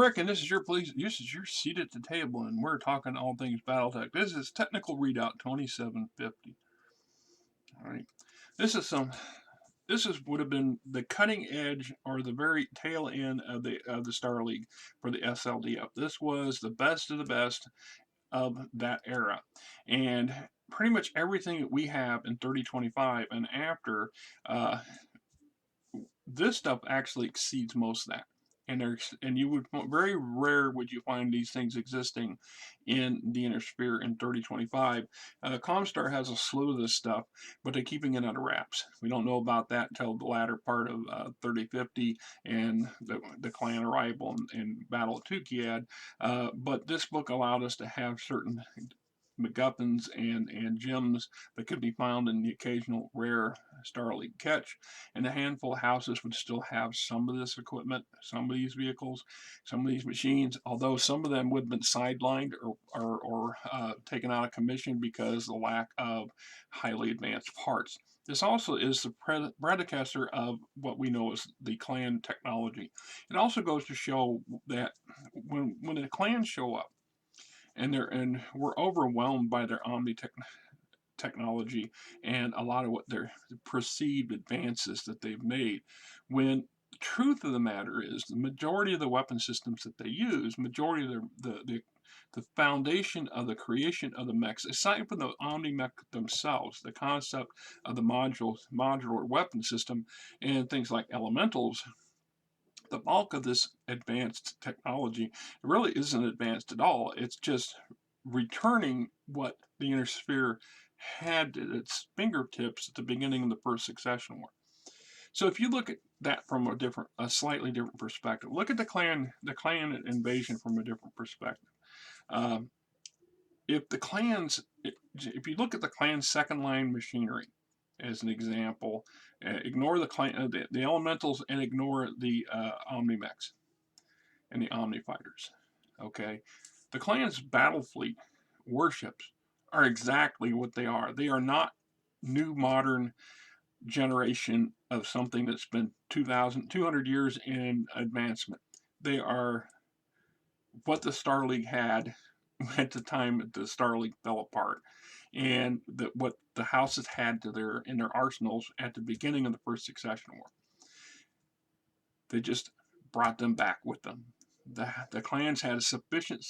I'm Rick, and this is your seat at the table, and we're talking all things BattleTech. This is Technical Readout 2750. All right, this is some. This is would have been the cutting edge or the very tail end of the Star League for the SLDF. This was the best of the best of that era, and pretty much everything that we have in 3025 and after, uh, this stuff actually exceeds most of that. And you would very rare would you find these things existing in the inner sphere in 3025. Comstar has a slew of this stuff, but they're keeping it under wraps. We don't know about that until the latter part of 3050 and the clan arrival and Battle of Tukiad. But this book allowed us to have certain MacGuffins and gems that could be found in the occasional rare Star League catch. And a handful of houses would still have some of this equipment, some of these vehicles, some of these machines, although some of them would have been sidelined or taken out of commission because of the lack of highly advanced parts. This also is the predecessor of what we know as the clan technology. It also goes to show that when the clans show up, and we're overwhelmed by their technology and a lot of what their perceived advances that they've made. When the truth of the matter is, the majority of the weapon systems that they use, majority of the foundation of the creation of the mechs, aside from the omni-mech themselves, the concept of the modular weapon system and things like elementals, the bulk of this advanced technology really isn't advanced at all. It's just returning what the inner sphere had at its fingertips at the beginning of the first succession war. So if you look at that from a slightly different perspective, look at the clan invasion from a different perspective. Um, if you look at the clan's second line machinery, as an example, ignore the elementals and ignore the omni-mechs and the omni-fighters. Okay, the clan's battle fleet warships are exactly what they are. They are not new modern generation of something that's been 200 years in advancement. They are what the Star League had at the time the Star League fell apart, and what the houses had in their arsenals at the beginning of the first succession war. They just brought them back with them. The clans had a sufficient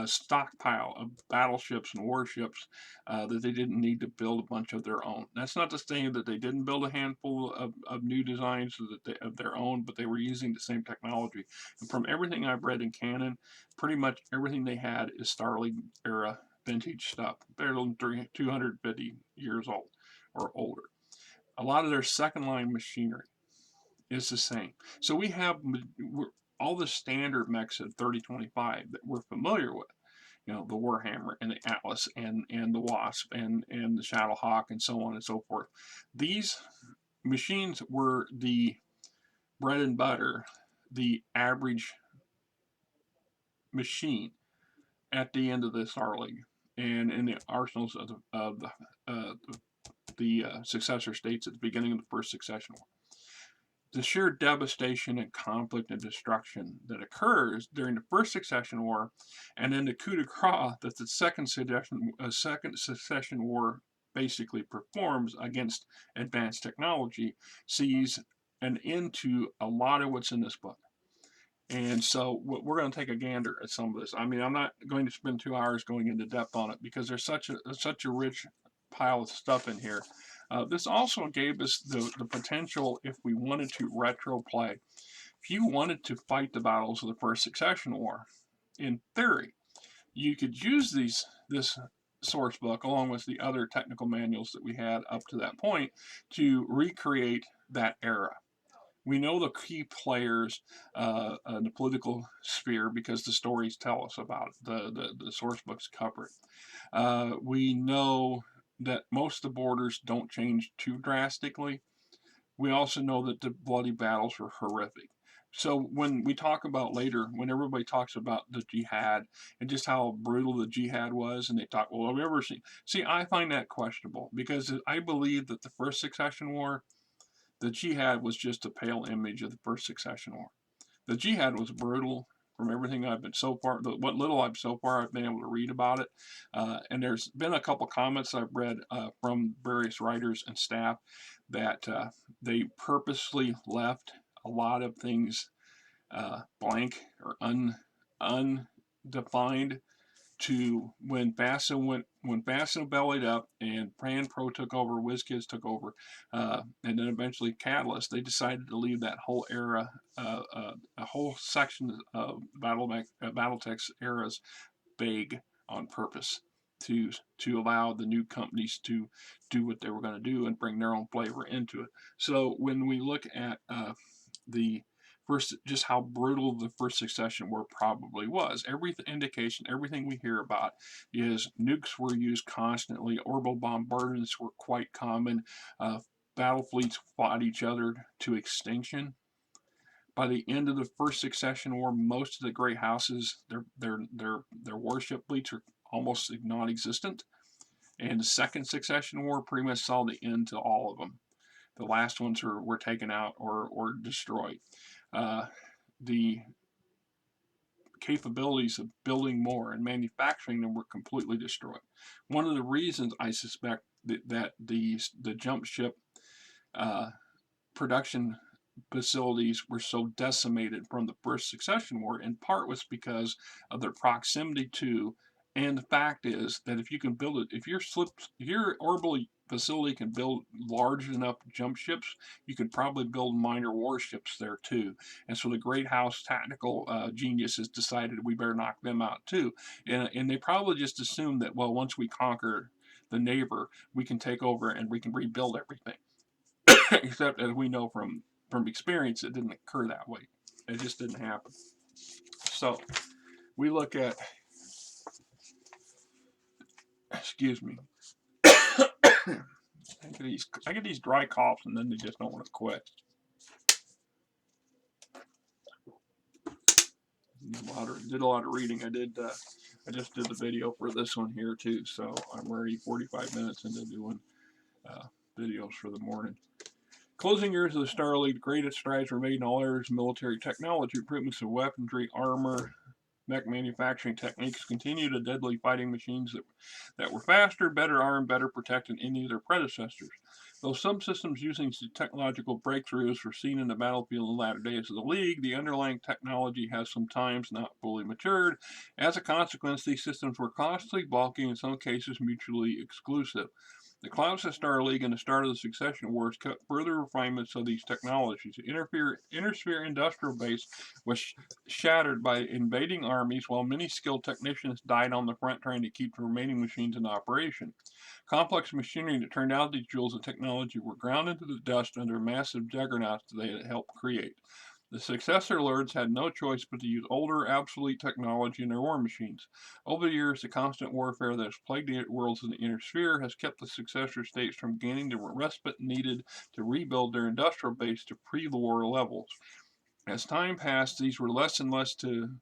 stockpile of battleships and warships that they didn't need to build a bunch of their own. That's not to say that they didn't build a handful of new designs of their own, but they were using the same technology. And from everything I've read in canon, pretty much everything they had is Star League era vintage stuff. They're 250 years old or older. A lot of their second line machinery is the same. So we have all the standard mechs of 3025 that we're familiar with. You know, the Warhammer and the Atlas and the Wasp and the Shadowhawk and so on and so forth. These machines were the bread and butter, the average machine at the end of the Star League and in the arsenals of the successor states at the beginning of the first succession war. The sheer devastation and conflict and destruction that occurs during the first succession war, and then the coup de grace that the second succession war basically performs against advanced technology, sees an end to a lot of what's in this book. And so we're going to take a gander at some of this. I mean, I'm not going to spend 2 hours going into depth on it because there's such a rich pile of stuff in here. This also gave us the potential, if we wanted to retro play, if you wanted to fight the battles of the first succession war, in theory, you could use this source book along with the other technical manuals that we had up to that point to recreate that era. We know the key players in the political sphere because the stories tell us about it. The source books cover it. We know that most of the borders don't change too drastically. We also know that the bloody battles were horrific. So when we talk about later, when everybody talks about the jihad and just how brutal the jihad was, and they talk, well, have you ever seen? See, I find that questionable because I believe that the first succession war, the jihad was just a pale image of the first succession war. The jihad was brutal. from everything I've been so far, what little I've been able to read about it. And there's been a couple comments I've read from various writers and staff that they purposely left a lot of things blank or undefined to when FASA bellied up and Pran Pro took over, WizKids took over, and then eventually Catalyst. They decided to leave that whole era, a whole section of BattleTech's eras vague on purpose to allow the new companies to do what they were going to do and bring their own flavor into it. So when we look at the first, just how brutal the first Succession War probably was. Every indication, everything we hear about is nukes were used constantly, orbital bombardments were quite common, battle fleets fought each other to extinction. By the end of the first Succession War, most of the great houses, their warship fleets are almost non-existent. And the second Succession War pretty much saw the end to all of them. The last ones were taken out or destroyed. The capabilities of building more and manufacturing them were completely destroyed. One of the reasons I suspect that the jump ship production facilities were so decimated from the first Succession War in part was because of their proximity to, and the fact is that if you can build it, if your orbital facility can build large enough jump ships, you can probably build minor warships there too. And so the Great House tactical geniuses decided we better knock them out too. And they probably just assumed that, well, once we conquer the neighbor, we can take over and we can rebuild everything. Except as we know from experience, it didn't occur that way. It just didn't happen. So we look at, excuse me, I get these dry coughs and then they just don't want to quit. Did a lot of reading. I just did the video for this one here too, so I'm already 45 minutes into doing videos for the morning. Closing years of the Star League, greatest strides were made in all areas of military technology, improvements of weaponry, armor, mech manufacturing techniques, continued to deadly fighting machines that were faster, better armed, better protected than any of their predecessors. Though some systems using technological breakthroughs were seen in the battlefield in the latter days of the League, the underlying technology has sometimes not fully matured. As a consequence, these systems were costly, bulky, and in some cases mutually exclusive. The collapse of Star League and the start of the Succession Wars cut further refinements of these technologies. The Intersphere industrial base was shattered by invading armies, while many skilled technicians died on the front trying to keep the remaining machines in operation. Complex machinery that turned out these jewels of technology were ground into the dust under massive juggernauts they had helped create. The successor lords had no choice but to use older, obsolete technology in their war machines. Over the years, the constant warfare that has plagued the worlds in the inner sphere has kept the successor states from gaining the respite needed to rebuild their industrial base to pre-war levels. As time passed, these were less and less to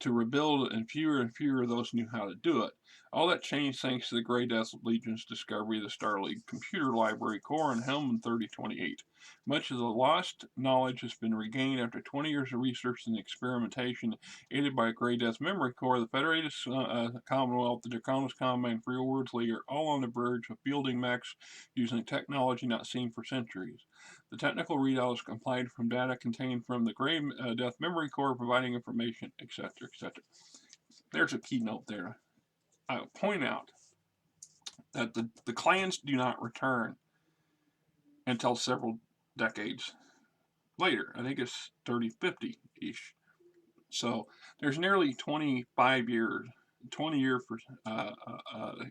rebuild, and fewer of those knew how to do it. All that changed thanks to the Grey Death Legion's discovery of the Star League Computer Library Core on Helm 3028. Much of the lost knowledge has been regained after 20 years of research and experimentation, aided by Grey Death Memory Core. The Federated Commonwealth, the Draconis Combine, Free Worlds League are all on the verge of fielding mechs using technology not seen for centuries. The technical readout is compiled from data contained from the Grey Death Memory Core, providing information, etc., etc. There's a keynote there. I will point out that the clans do not return until several decades later. I think it's 3050-ish. So there's nearly 25 years, 20 years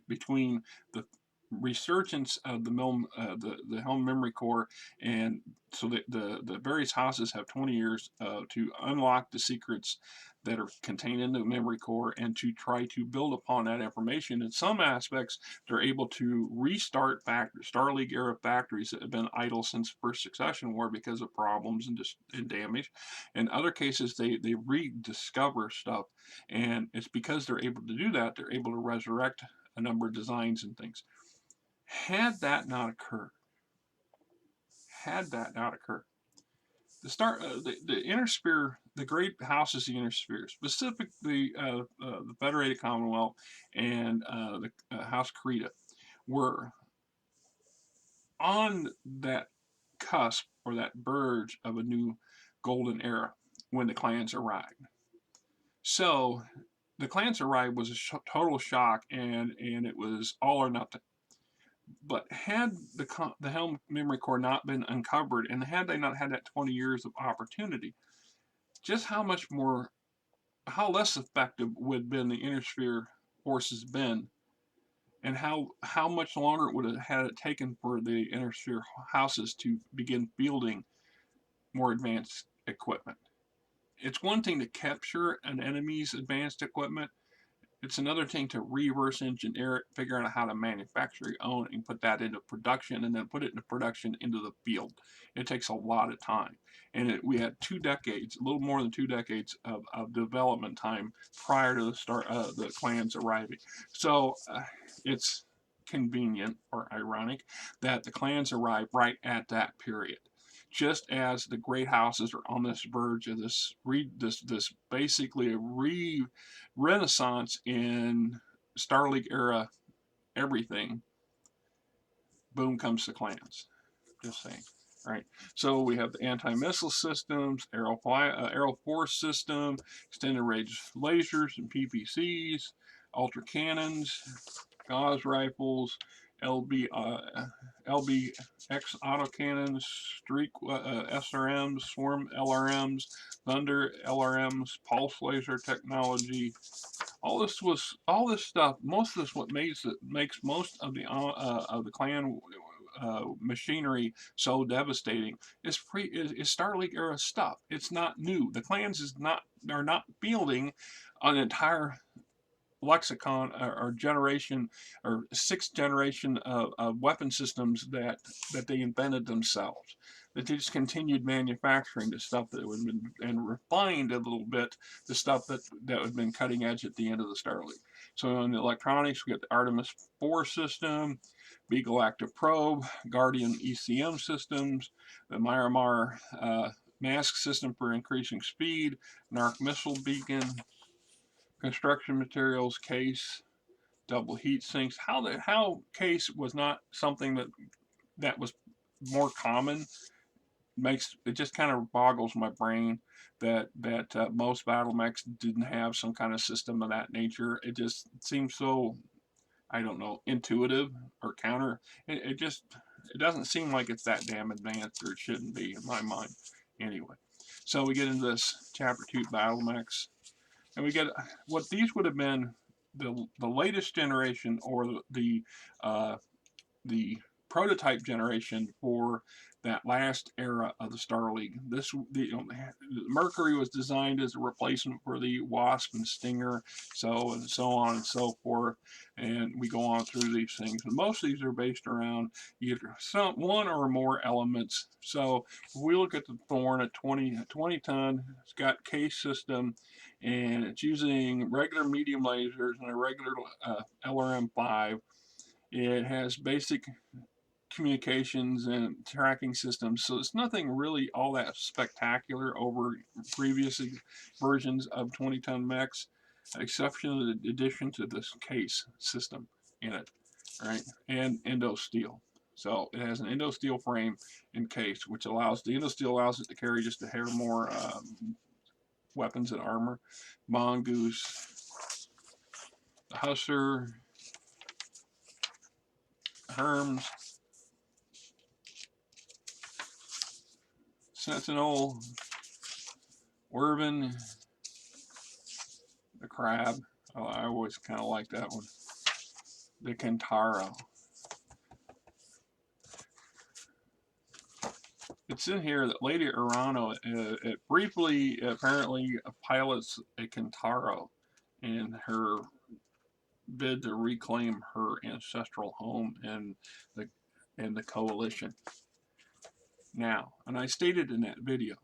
between the resurgence of the Helm Memory Core, and so the various houses have 20 years to unlock the secrets that are contained in the memory core and to try to build upon that information. In some aspects, they're able to restart Star League era factories that have been idle since the first Succession War because of problems and damage. In other cases, they rediscover stuff, and it's because they're able to do that, they're able to resurrect a number of designs and things. Had that not occurred, the inner sphere, the great houses of the inner sphere, specifically the Federated Commonwealth and the House Creta, were on that cusp or that verge of a new golden era when the clans arrived. So the clans arrived was a total shock, and it was all or nothing. But had the Helm memory core not been uncovered, and had they not had that 20 years of opportunity, just how less effective would have been the inner sphere forces been, and how much longer it would have had it taken for the inner sphere houses to begin fielding more advanced equipment. It's one thing to capture an enemy's advanced equipment. It's another thing to reverse engineer it, figure out how to manufacture your own, and put that into production, and then put it into production into the field. It takes a lot of time. And we had 2 decades, a little more than 2 decades of development time prior to the start of the clans arriving. So it's convenient or ironic that the clans arrive right at that period. Just as the great houses are on this verge of this basically a renaissance in Star League era everything, boom comes the clans. Just saying. Right. So we have the anti-missile systems, aerial force system, extended range lasers and PPCs, ultra cannons, Gauss rifles, LBX autocannons, Streak SRMs, Swarm LRMs, Thunder LRMs, pulse laser technology. All this stuff. Most of this what makes most of the clan machinery so devastating is Star League era stuff. It's not new. The clans are not fielding an entire lexicon or generation or 6th generation of weapon systems that they invented themselves. That they just continued manufacturing the stuff that had been, and refined a little bit the stuff that had been cutting edge at the end of the Star League. So in the electronics, we got the Artemis 4 system, Beagle Active Probe, Guardian ECM systems, the Miramar mask system for increasing speed, NARC missile beacon, construction materials, case, double heat sinks. How case was not something that was more common it just kind of boggles my brain that most battle mechs didn't have some kind of system of that nature. It just seems so, I don't know, intuitive or counter. It doesn't seem like it's that damn advanced, or it shouldn't be in my mind. Anyway, so we get into this chapter 2 battle mechs. And we get what these would have been the latest generation, or the prototype generation for that last era of the Star League. Mercury was designed as a replacement for the Wasp and Stinger, so on and so forth. And we go on through these things. And most of these are based around either one or more elements. So if we look at the Thorn at 20 ton, it's got case system, and it's using regular medium lasers and a regular LRM-5. It has basic communications and tracking systems, so it's nothing really all that spectacular over previous versions of 20-ton mechs, exception of the addition to this case system in it, right? And endo steel. So it has an endo steel frame and case, which allows the endo steel allows it to carry just a hair more weapons and armor. Mongoose, the Hussar, Herms, Sentinel, Werven, the Crab. Oh, I always kind of like that one. The Kentaro. It's in here that Lady Urano it briefly apparently pilots a Kentaro in her bid to reclaim her ancestral home in the coalition. Now, and I stated in that video,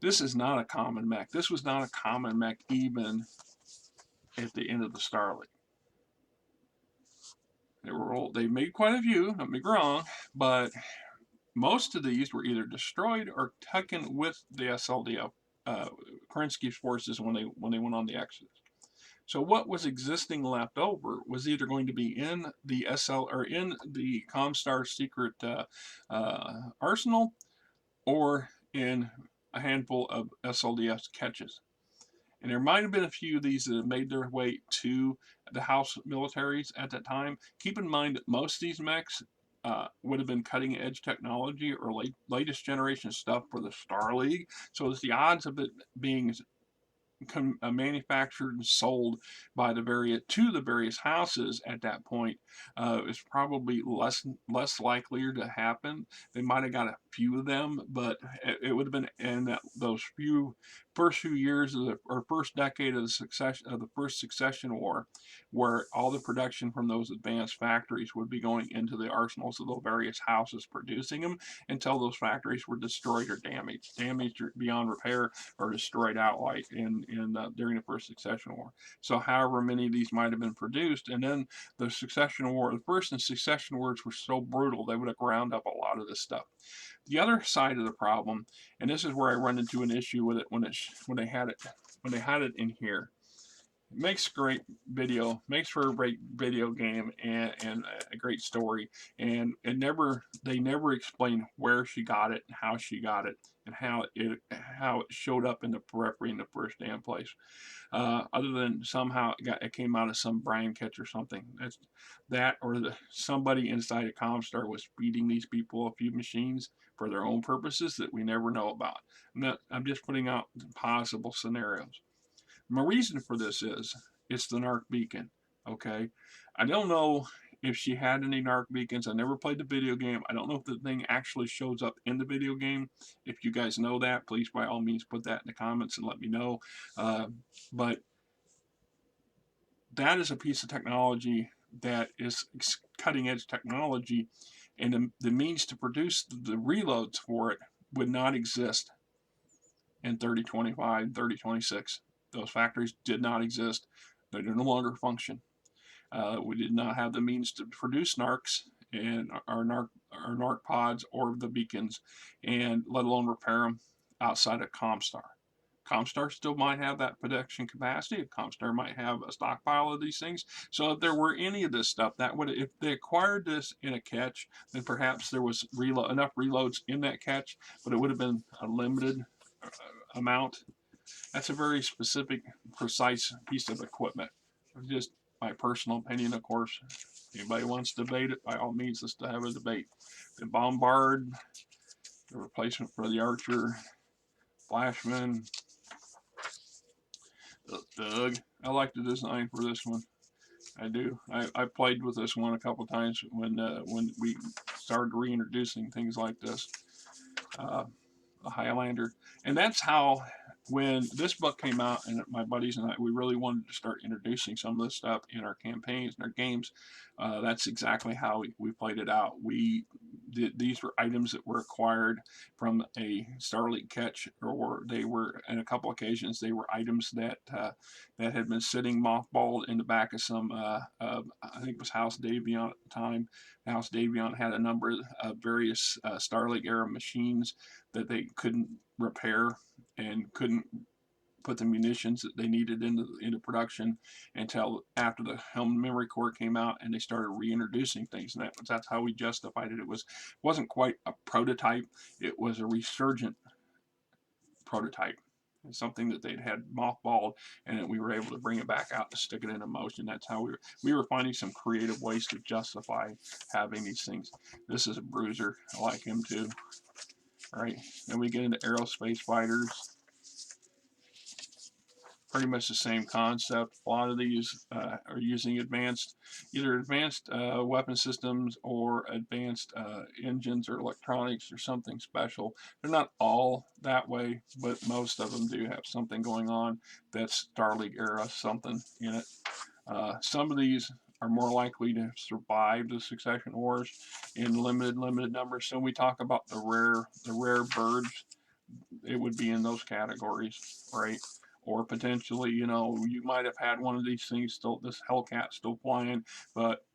this is not a common mech. This was not a common mech even at the end of the Star League. They made quite a few, don't get me wrong, but most of these were either destroyed or taken with the SLDF, Kerensky's forces when they went on the Exodus. So what was existing left over was either going to be in the or in the Comstar secret arsenal, or in a handful of SLDS catches. And there might have been a few of these that have made their way to the house militaries at that time. Keep in mind that most of these mechs would have been cutting edge technology or latest generation stuff for the Star League. So the odds of it being manufactured and sold by the various houses at that point is probably less likely to happen. They might have got a few of them, but it would have been in those first few years of or first decade of the first succession war, where all the production from those advanced factories would be going into the arsenals of the various houses producing them, until those factories were destroyed or damaged beyond repair, or destroyed outright during the first succession war. So however many of these might have been produced, and then the succession war, the first and succession wars were so brutal, they would have ground up a lot of this stuff. The other side of the problem, and this is where I run into an issue with it when they had it in here. It makes great video, makes for a great video game and a great story, and they never explain where she got it, and how she got it, and how it showed up in the periphery in the first damn place. Other than somehow it came out of some Brian catch or something. Somebody inside a Comstar was feeding these people a few machines for their own purposes that we never know about. I'm just putting out possible scenarios. My reason for this is it's the NARC beacon. Okay, I don't know if she had any NARC beacons. I never played the video game. I don't know if the thing actually shows up in the video game. If you guys know that, please by all means put that in the comments and let me know. But that is a piece of technology that is cutting edge technology, and the means to produce the reloads for it would not exist in 3025, 3026. Those factories did not exist. They no longer function. We did not have the means to produce NARCs and our NARC pods or the beacons, and let alone repair them outside of Comstar. Comstar still might have that production capacity. Comstar might have a stockpile of these things. So if there were any of this stuff, if they acquired this in a catch, then perhaps there was enough reloads in that catch, but it would have been a limited amount. That's a very specific, precise piece of equipment. Just my personal opinion, of course. Anybody wants to debate it, by all means, let's have a debate. The Bombard, the replacement for the Archer, Flashman, the Thug. I like the design for this one. I do. I played with this one a couple times when we started reintroducing things like this. A Highlander, and that's how, when this book came out and my buddies and I, we really wanted to start introducing some of this stuff in our campaigns and our games. That's exactly how we played it out. These were items that were acquired from a Starleague catch, or they were, in a couple occasions, they were items that had been sitting mothballed in the back of some, I think it was House Davion at the time. House Davion had a number of various Starleague era machines that they couldn't repair and couldn't put the munitions that they needed into production until after the Helm Memory Core came out and they started reintroducing things. And that's how we justified it. Wasn't quite a prototype. It was a resurgent prototype. It's something that they'd had mothballed, and we were able to bring it back out and stick it into motion. That's how we were finding some creative ways to justify having these things. This is a bruiser. I like him too. All right, then we get into aerospace fighters. Pretty much the same concept. A lot of these are using either advanced weapon systems or advanced engines or electronics or something special. They're not all that way, but most of them do have something going on that's Starleague era something in it. Some of these are more likely to survive the succession wars in limited numbers. So when we talk about the rare birds, it would be in those categories, right? Or potentially, you might have had one of these things still, this Hellcat still flying, but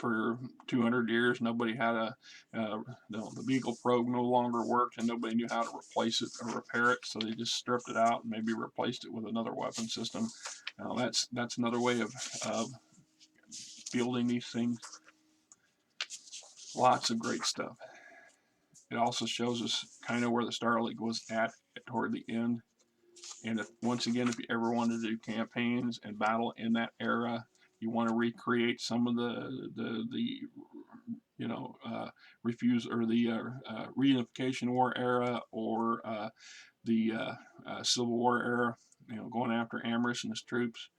for 200 years, nobody had the Beagle probe no longer worked, and nobody knew how to replace it or repair it, so they just stripped it out and maybe replaced it with another weapon system. Now that's another way of building these things. Lots of great stuff. It also shows us kind of where the Star League was at toward the end. And once again, if you ever wanted to do campaigns and battle in that era, you want to recreate some of the you know, refuse or the reunification war era, or the Civil War era, you know, going after Amherst and his troops,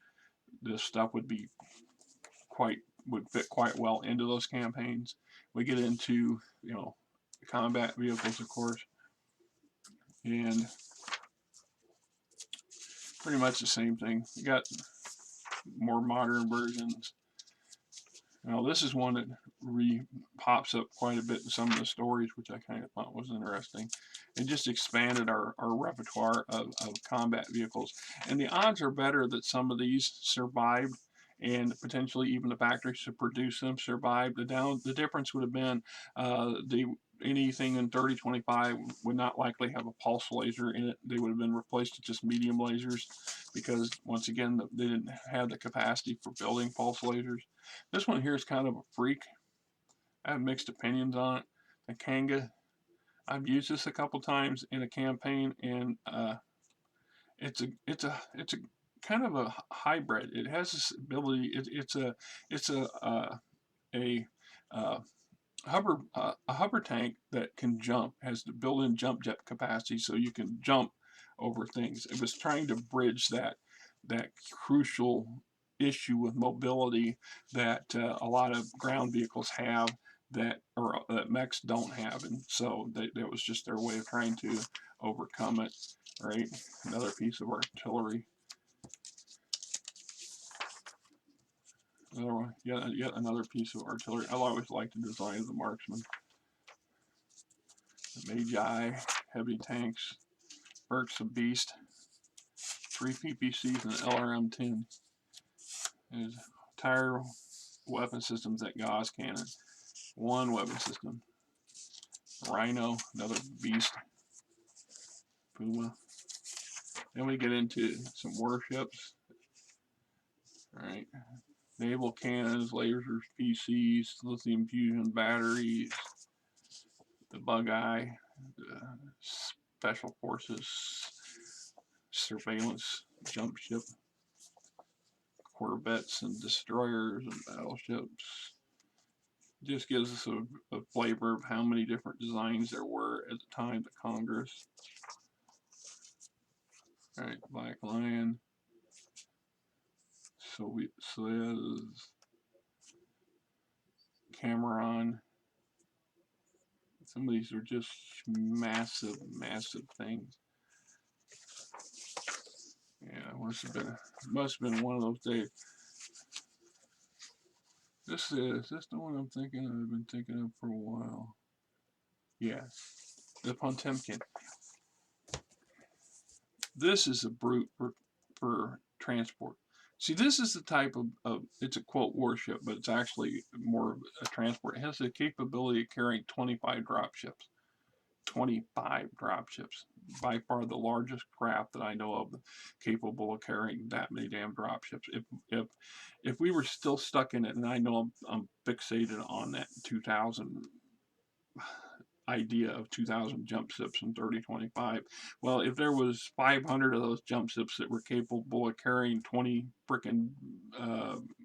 this stuff would fit quite well into those campaigns. We get into, you know, combat vehicles, of course, and pretty much the same thing. You got more modern versions. Now this is one that pops up quite a bit in some of the stories, which I kind of thought was interesting. It just expanded our repertoire of combat vehicles, and the odds are better that some of these survived, and potentially even the factories to produce them survived. The difference would have been anything in 3025 would not likely have a pulse laser in it. They would have been replaced with just medium lasers, because once again they didn't have the capacity for building pulse lasers. This one here is kind of a freak. I have mixed opinions on it. The Kanga, I've used this a couple times in a campaign, and it's a kind of a hybrid. It has this ability. It's a hover tank that can jump, has the built-in jump jet capacity, so you can jump over things. It was trying to bridge that crucial issue with mobility that a lot of ground vehicles have that mechs don't have, and so that was just their way of trying to overcome it. Right, another piece of artillery. Yet another piece of artillery. I always liked the design of the marksman. The Magi, heavy tanks, Burke's a beast, 3 PPCs and an LRM-10. There's entire weapon systems at Gauss cannon. 1 weapon system. Rhino, another beast. Puma. Then we get into some warships. Alright. Naval cannons, lasers, PCs, lithium fusion batteries, the bug eye, the special forces, surveillance jump ship, corvettes and destroyers and battleships. Just gives us a flavor of how many different designs there were at the time of Congress. Alright, Black Lion, Soyuz, Cameron. Some of these are just massive, massive things. Yeah, must have been one of those days. This the one I'm thinking of. I've been thinking of for a while. Yeah, the Potemkin. This is a brute for transport. See, this is the type of it's a quote warship, but it's actually more of a transport. It has the capability of carrying 25 drop ships. 25 drop ships. By far the largest craft that I know of capable of carrying that many damn drop ships. If we were still stuck in it, and I know I'm fixated on that 2000 idea of 2,000 jump ships in 3025. Well, if there was 500 of those jump ships that were capable of carrying 20 frickin'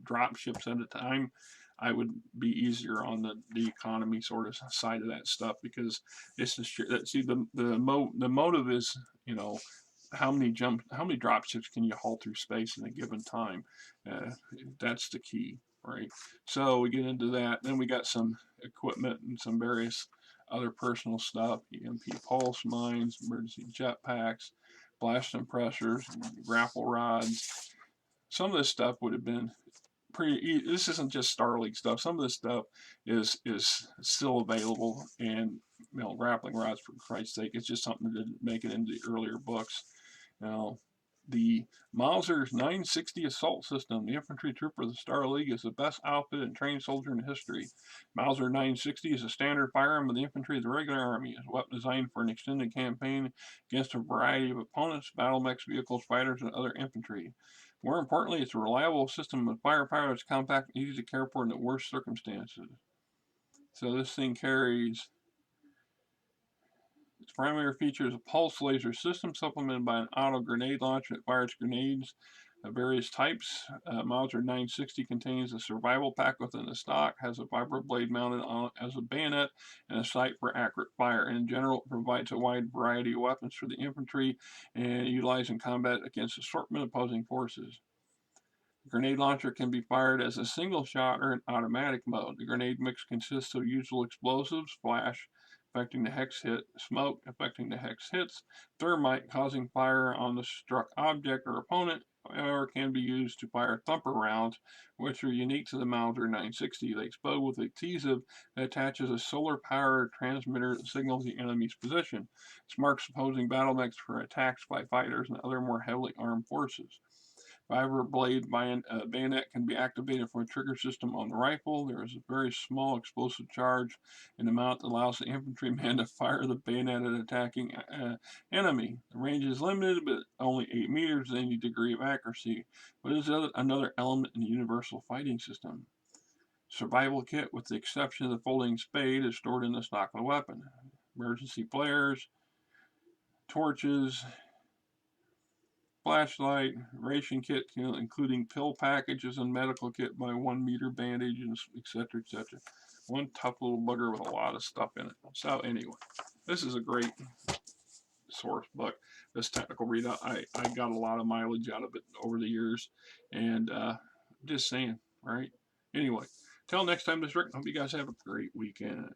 drop ships at a time, I would be easier on the economy sort of side of that stuff, because it's the motive is, you know, how many drop ships can you haul through space in a given time? That's the key, right? So we get into that. Then we got some equipment and some various other personal stuff, EMP pulse mines, emergency jetpacks, blast compressors, grapple rods. Some of this stuff would have been pretty. This isn't just Star League stuff. Some of this stuff is still available, and you know, grappling rods, for Christ's sake, it's just something that didn't make it into the earlier books. Now, The Mauser's 960 assault system, the infantry trooper of the Star League, is the best outfitted and trained soldier in history. Mauser 960 is a standard firearm of the infantry of the regular army. It's a weapon designed for an extended campaign against a variety of opponents, battle mechs, vehicles, fighters, and other infantry. More importantly, it's a reliable system of firepower that's compact and easy to care for in the worst circumstances. So this thing carries. Its primary feature is a pulse laser system supplemented by an auto grenade launcher that fires grenades of various types. Mauser 960 contains a survival pack within the stock, has a vibro blade mounted on as a bayonet, and a sight for accurate fire. In general, it provides a wide variety of weapons for the infantry and utilized in combat against assortment of opposing forces. The grenade launcher can be fired as a single shot or in automatic mode. The grenade mix consists of usual explosives, flash, affecting the hex hit, smoke, affecting the hex hits, thermite, causing fire on the struck object or opponent, or can be used to fire thumper rounds, which are unique to the Mauser 960. They explode with a adhesive that attaches a solar-powered transmitter that signals the enemy's position. This marks opposing battle mechs for attacks by fighters and other more heavily armed forces. Vibro blade bayonet can be activated from a trigger system on the rifle. There is a very small explosive charge in the amount that allows the infantryman to fire the bayonet at an attacking enemy. The range is limited, but only 8 meters at any degree of accuracy. But it is another element in the universal fighting system. Survival kit, with the exception of the folding spade, is stored in the stock of the weapon. Emergency flares, torches, flashlight, ration kit, including pill packages and medical kit by 1 meter bandage, and etc. etc. One tough little bugger with a lot of stuff in it. So anyway, this is a great source book. This technical readout, I got a lot of mileage out of it over the years, and just saying, right? Anyway, till next time, this is Rick. Hope you guys have a great weekend.